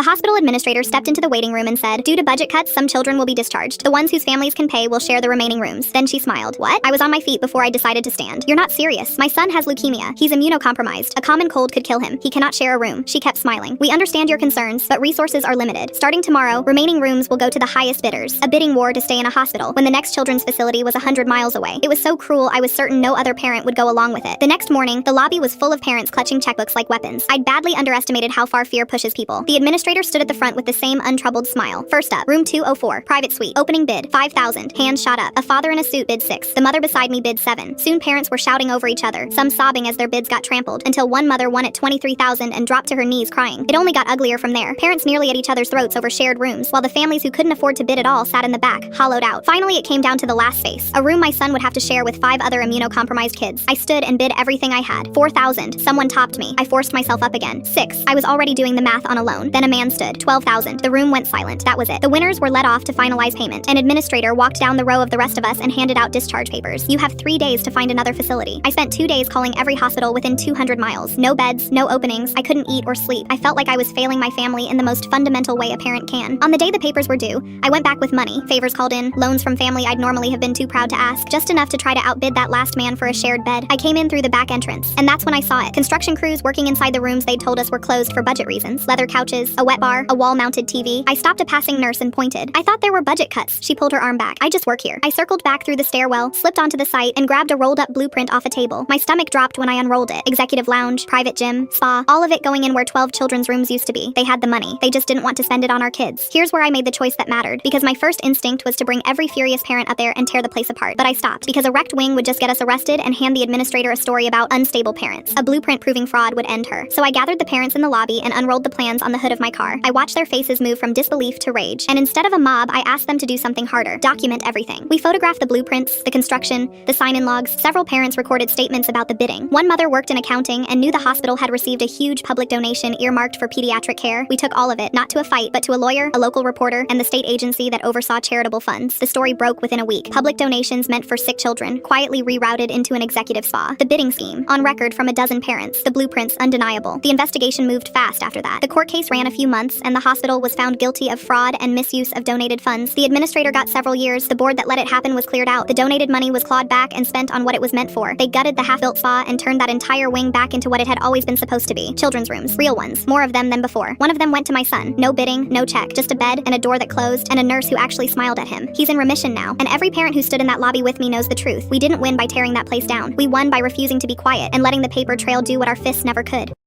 The hospital administrator stepped into the waiting room and said, "Due to budget cuts, some children will be discharged. The ones whose families can pay will share the remaining rooms." Then she smiled. What? I was on my feet before I decided to stand. You're not serious. My son has leukemia. He's immunocompromised. A common cold could kill him. He cannot share a room. She kept smiling. We understand your concerns, but resources are limited. Starting tomorrow, remaining rooms will go to the highest bidders. A bidding war to stay in a hospital when the next children's facility was 100 miles away. It was so cruel, I was certain no other parent would go along with it. The next morning, the lobby was full of parents clutching checkbooks like weapons. I'd badly underestimated how far fear pushes people. The administrator stood at the front with the same untroubled smile. First up, room 204, private suite. Opening bid, 5,000. Hands shot up. A father in a suit bid 6. The mother beside me bid 7. Soon parents were shouting over each other, some sobbing as their bids got trampled, until one mother won at 23,000 and dropped to her knees crying. It only got uglier from there. Parents nearly at each other's throats over shared rooms, while the families who couldn't afford to bid at all sat in the back, hollowed out. Finally, it came down to the last space, a room my son would have to share with 5 other immunocompromised kids. I stood and bid everything I had. 4,000. Someone topped me. I forced myself up again. 6. I was already doing the math on a loan. Then a man stood. 12,000. The room went silent. That was it. The winners were let off to finalize payment. An administrator walked down the row of the rest of us and handed out discharge papers. You have 3 days to find another facility. I spent 2 days calling every hospital within 200 miles. No beds, no openings. I couldn't eat or sleep. I felt like I was failing my family in the most fundamental way a parent can. On the day the papers were due, I went back with money. Favors called in, loans from family I'd normally have been too proud to ask, just enough to try to outbid that last man for a shared bed. I came in through the back entrance, and that's when I saw it. Construction crews working inside the rooms they'd told us were closed for budget reasons. Leather couches, a wet bar, a wall-mounted TV. I stopped a passing nurse and pointed. I thought there were budget cuts. She pulled her arm back. I just work here. I circled back through the stairwell, slipped onto the site, and grabbed a rolled-up blueprint off a table. My stomach dropped when I unrolled it. Executive lounge, private gym, spa, all of it going in where 12 children's rooms used to be. They had the money. They just didn't want to spend it on our kids. Here's where I made the choice that mattered, because my first instinct was to bring every furious parent up there and tear the place apart. But I stopped, because a wrecked wing would just get us arrested and hand the administrator a story about unstable parents. A blueprint proving fraud would end her. So I gathered the parents in the lobby and unrolled the plans on the hood of my car. I watched their faces move from disbelief to rage, and instead of a mob, I asked them to do something harder. Document everything. We photographed the blueprints, the construction, the sign-in logs. Several parents recorded statements about the bidding. One mother worked in accounting and knew the hospital had received a huge public donation earmarked for pediatric care. We took all of it, not to a fight, but to a lawyer, a local reporter, and the state agency that oversaw charitable funds. The story broke within a week. Public donations meant for sick children, quietly rerouted into an executive spa. The bidding scheme, on record from a dozen parents. The blueprints, undeniable. The investigation moved fast after that. The court case ran a few months, and the hospital was found guilty of fraud and misuse of donated funds. The administrator got several years. The board that let it happen was cleared out. The donated money was clawed back and spent on what it was meant for. They gutted the half-built spa and turned that entire wing back into what it had always been supposed to be. Children's rooms. Real ones. More of them than before. One of them went to my son. No bidding, no check. Just a bed and a door that closed and a nurse who actually smiled at him. He's in remission now. And every parent who stood in that lobby with me knows the truth. We didn't win by tearing that place down. We won by refusing to be quiet and letting the paper trail do what our fists never could.